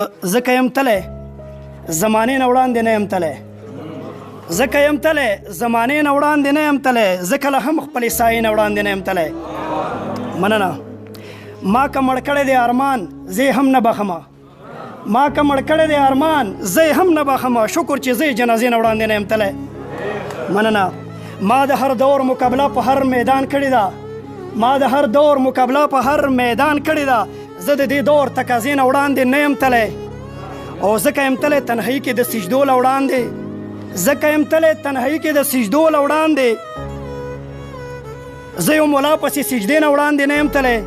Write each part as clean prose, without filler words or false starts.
ځکه یم تلی زمانې نه وړاندې نه یم تلی ځکه یم تلی زمانې نه وړاندې نه یم تلی زه کله هم خپلې سایې نه وړاندې نه یم تلی مننه ما که مړ کړی دی ارمان زه یې هم نه بخمه ما که مړ کړی دی ارمان زه یې هم نه بخمه شکر چې زه یې جنازې نه وړاندې نه یم تلی مننه ما د هر دور مقابله په هر میدان کړې ده ما د هر دور مقابله په هر میدان کړې ده زه د دې دور تقاضې نه وړاندې نه یم تلی او ځکه یم تلی تنهایي کې د سجدو له وړاندې ځکه یم تلی تنهایي کې د سجدو له وړاندې زه یو ملا پسې سجدې نه وړاندې نه یم تلی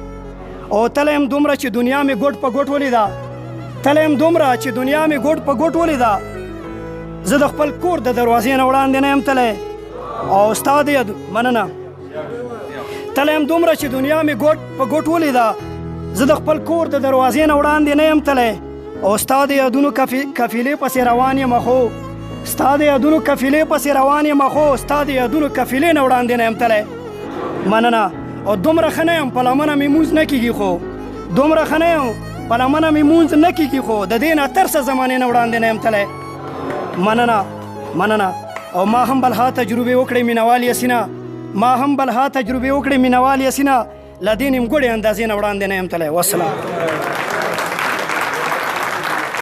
او تلی یم دومره چې دنیا مې ګوټ په ګوټ ولیده تلی یم دومره چې دنیا مې ګوټ په ګوټ ولیده زه د خپل کور د دروازې نه وړاندې نه یم تلی او ستا د مننه تلی یم دومره چې دنیا مې ګوټ په ګوټ ولیده زه د خپل کور د دروازې نه وړاندې نه یم تلی او ستا د یادونو قافلې پسې روان یم خو ستا د یادونو قافلې پسې روان یم خو ستا د یادونو قافلې نه وړاندې نه یم تلی مننه او دومره ښه نه یم په لمنه مې مونځ نه کېږي خو دومره ښه نه یم په لمنه مې مونځ نه کېږي خو د دې نه ترسه زمانې نه وړاندې نه یم تلی مننه او ما هم بلها تجربې وکړې مینوال یسینه ما هم بلها تجربې وکړې مینوال یسینه له دې نیمګړې اندازې نه وړاندې نه یم تلی والسلام